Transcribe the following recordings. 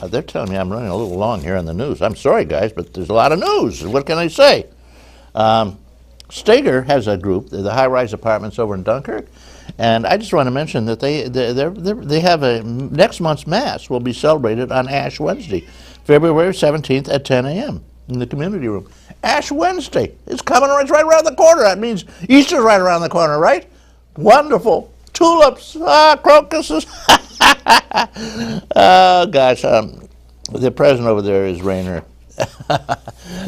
they're telling me I'm running a little long here on the news. I'm sorry, guys, but there's a lot of news. What can I say? Steger has a group, the high-rise apartments over in Dunkirk, and I just want to mention that they have a next month's Mass will be celebrated on Ash Wednesday, February 17th at 10 a.m. in the community room. Ash Wednesday. It's coming. It's right around the corner. That means Easter's right around the corner, right? Wonderful. Tulips, crocuses. Oh, gosh. The president over there is Rayner.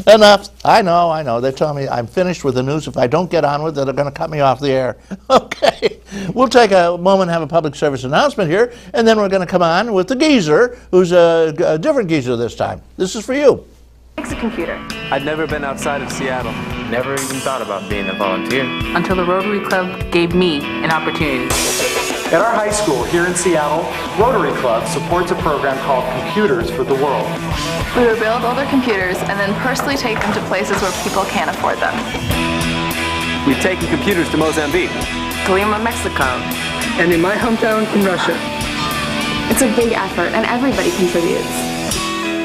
Enough. I know. They're telling me I'm finished with the news. If I don't get on with it, they're going to cut me off the air. Okay. We'll take a moment and have a public service announcement here, and then we're going to come on with the geezer, who's a different geezer this time. This is for you. Fix a computer. I'd never been outside of Seattle. Never even thought about being a volunteer. Until the Rotary Club gave me an opportunity. At our high school here in Seattle, Rotary Club supports a program called Computers for the World. We would build older computers and then personally take them to places where people can't afford them. We've taken computers to Mozambique, Lima, Mexico, and in my hometown in Russia. It's a big effort and everybody contributes.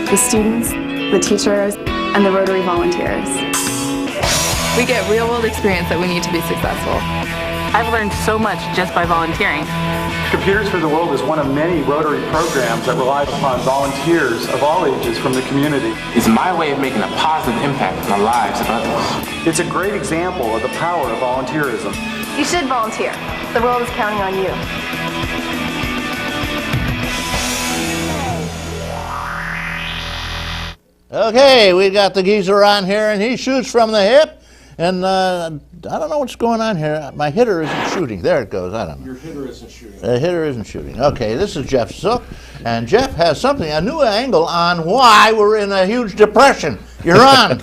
The students, the teachers, and the Rotary volunteers. We get real-world experience that we need to be successful. I've learned so much just by volunteering. Computers for the World is one of many Rotary programs that relies upon volunteers of all ages from the community. It's my way of making a positive impact on the lives of others. It's a great example of the power of volunteerism. You should volunteer. The world is counting on you. Okay, we got the geezer on here, and he shoots from the hip. And I don't know what's going on here. My hitter isn't shooting. There it goes. I don't know. Your hitter isn't shooting. The hitter isn't shooting. Okay, this is Jeff Zook, and Jeff has something, a new angle on why we're in a huge depression. You're on.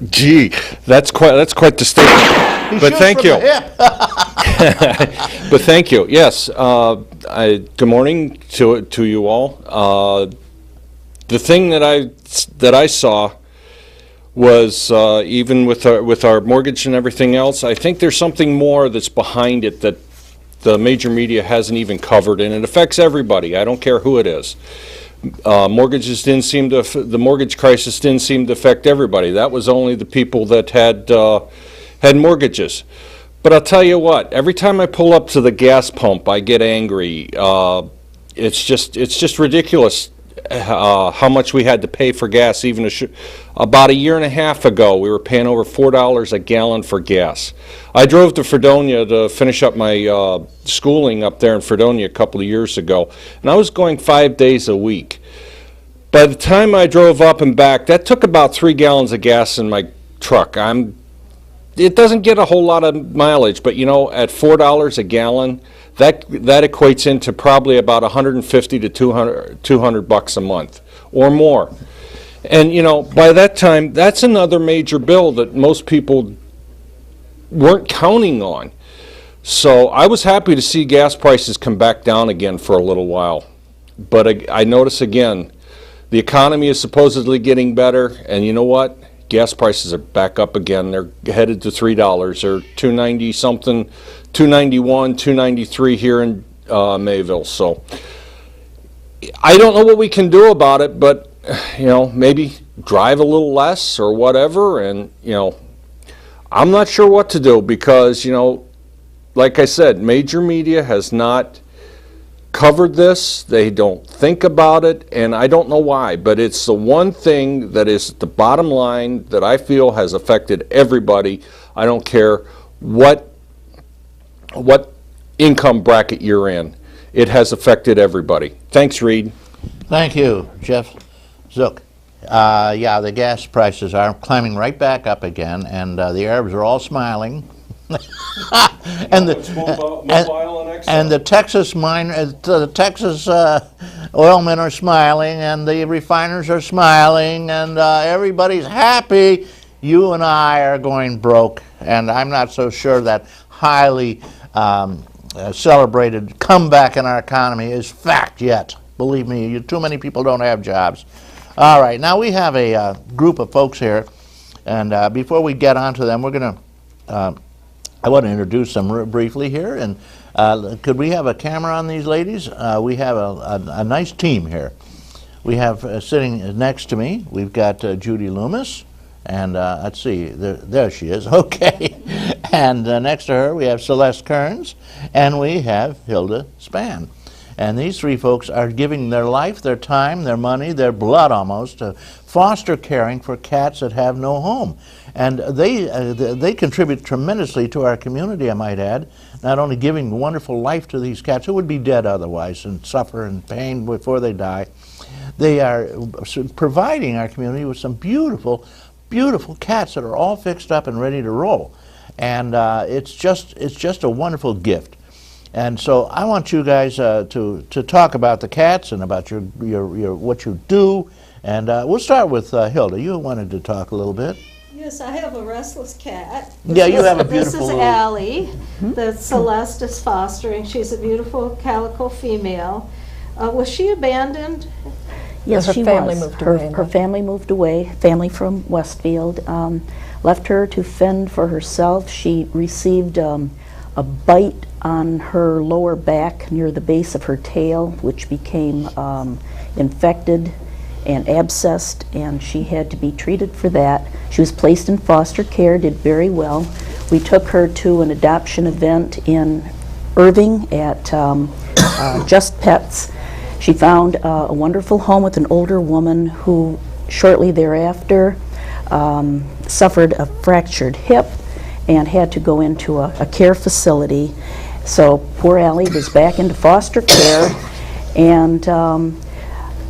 Gee, that's quite the statement. He But shoots thank from you. the hip. But thank you. Yes. Good morning to you all. The thing that I saw was even with our mortgage and everything else, I think there's something more that's behind it that the major media hasn't even covered, and it affects everybody. I don't care who it is. The mortgage crisis didn't seem to affect everybody. That was only the people that had mortgages. But I'll tell you what, every time I pull up to the gas pump, I get angry. It's just ridiculous. How much we had to pay for gas. Even about a year and a half ago, we were paying over $4 a gallon for gas. I drove to Fredonia to finish up my schooling up there in Fredonia a couple of years ago, and I was going 5 days a week. By the time I drove up and back, that took about 3 gallons of gas in my truck. It doesn't get a whole lot of mileage, but you know, at $4 a gallon, that equates into probably about 150 to 200 bucks a month or more. And you know, by that time, that's another major bill that most people weren't counting on. So I was happy to see gas prices come back down again for a little while. But I notice again, the economy is supposedly getting better, and you know what? Gas prices are back up again. They're headed to $3 or $2.90 something, $2.91, $2.93 here in Mayville. So I don't know what we can do about it, but you know, maybe drive a little less or whatever. And you know, I'm not sure what to do because you know, like I said, major media has not covered this. They don't think about it, and I don't know why, but it's the one thing that is the bottom line that I feel has affected everybody. I don't care what income bracket you're in. It has affected everybody. Thanks, Reed. Thank you, Jeff Zook. Yeah, the gas prices are climbing right back up again, and the Arabs are all smiling. and the Texas oilmen are smiling, and the refiners are smiling, and everybody's happy. You and I are going broke, and I'm not so sure that highly celebrated comeback in our economy is fact yet. Believe me, too many people don't have jobs. All right, now we have a group of folks here, and before we get on to them, we're going to I want to introduce them briefly here, and could we have a camera on these ladies? We have a nice team here. We have sitting next to me, we've got Judy Loomis, and let's see, there she is, okay. And next to her we have Celeste Kerns, and we have Hilda Spann. And these three folks are giving their life, their time, their money, their blood almost, to foster caring for cats that have no home. And they contribute tremendously to our community, I might add, not only giving wonderful life to these cats who would be dead otherwise and suffer in pain before they die. They are providing our community with some beautiful, beautiful cats that are all fixed up and ready to roll. And it's just a wonderful gift. And so I want you guys to talk about the cats and about your what you do. And we'll start with Hilda. You wanted to talk a little bit. Yes, I have a restless cat. Yeah, you have a beautiful This is little... Allie that Celeste is fostering. She's a beautiful calico female. Was she abandoned? Yes, she family was. moved away. Her family moved away, family from Westfield. Left her to fend for herself. She received a bite on her lower back near the base of her tail, which became infected and abscessed, and she had to be treated for that. She was placed in foster care, did very well. We took her to an adoption event in Irving at Just Pets. She found a wonderful home with an older woman who shortly thereafter suffered a fractured hip and had to go into a care facility. So poor Allie was back into foster care, and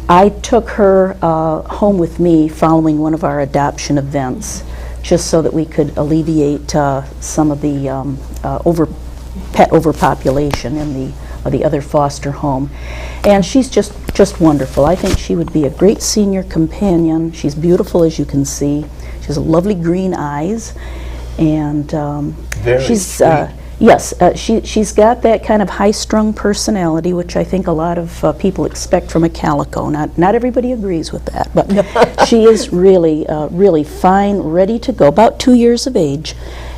I took her home with me following one of our adoption events, just so that we could alleviate some of the pet overpopulation in the other foster home. And she's just wonderful. I think she would be a great senior companion. She's beautiful, as you can see. She has lovely green eyes, and she's yes, she's got that kind of high-strung personality, which I think a lot of people expect from a calico. Not everybody agrees with that, but she is really really fine, ready to go. About 2 years of age,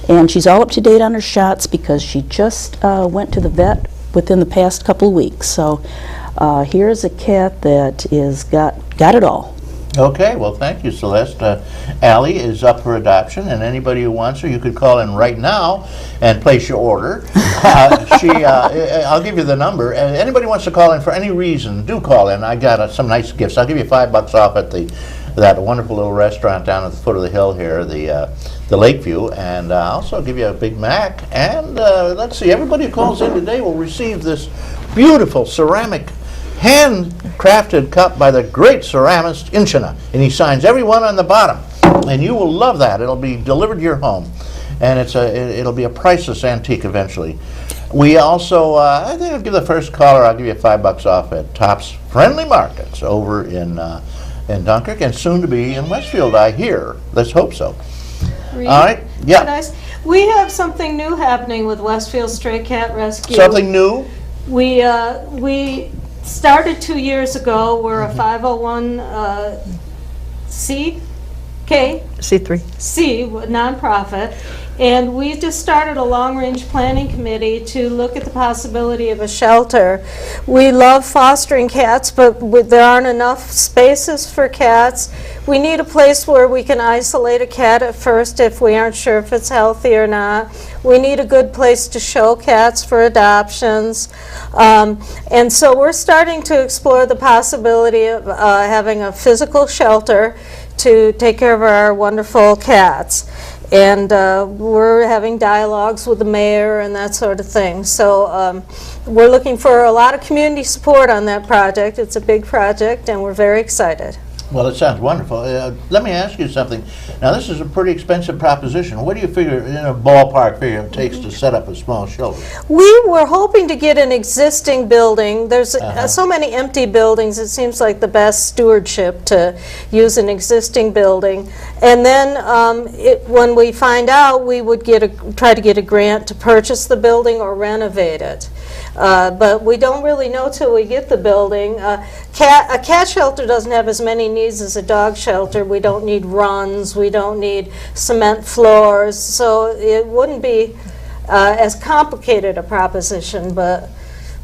and she's all up to date on her shots because she just went to the vet within the past couple weeks. So here's a cat that is got it all. Okay, well, thank you, Celeste. Allie is up for adoption, and anybody who wants her, you could call in right now and place your order. I'll give you the number. Anybody wants to call in for any reason, do call in. I got some nice gifts. I'll give you $5 off at that wonderful little restaurant down at the foot of the hill here, the Lakeview, and I'll also give you a Big Mac. And let's see, everybody who calls in today will receive this beautiful ceramic handcrafted cup by the great ceramist Inchina, and he signs every one on the bottom, and you will love that. It'll be delivered to your home, and it'll be a priceless antique eventually. We also, I think I'll give the first caller, I'll give you $5 off at Tops Friendly Markets over in Dunkirk, and soon to be in Westfield, I hear. Let's hope so. Reed, all right, yeah. We have something new happening with Westfield Stray Cat Rescue. Something new? We started 2 years ago. We're a 501 C nonprofit, and we just started a long-range planning committee to look at the possibility of a shelter. We love fostering cats, but there aren't enough spaces for cats. We need a place where we can isolate a cat at first if we aren't sure if it's healthy or not. We need a good place to show cats for adoptions. And so we're starting to explore the possibility of having a physical shelter to take care of our wonderful cats. And we're having dialogues with the mayor and that sort of thing. So we're looking for a lot of community support on that project. It's a big project, and we're very excited. Well, it sounds wonderful. Let me ask you something. Now, this is a pretty expensive proposition. What do you figure, in a ballpark figure, it takes to set up a small shelter? We were hoping to get an existing building. There's so many empty buildings, it seems like the best stewardship to use an existing building. And then when we find out, we would try to get a grant to purchase the building or renovate it. But we don't really know till we get the building. A cat shelter doesn't have as many needs as a dog shelter. We don't need runs, we don't need cement floors, so it wouldn't be as complicated a proposition, but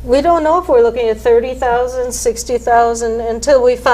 we don't know if we're looking at $30,000, $60,000 until we find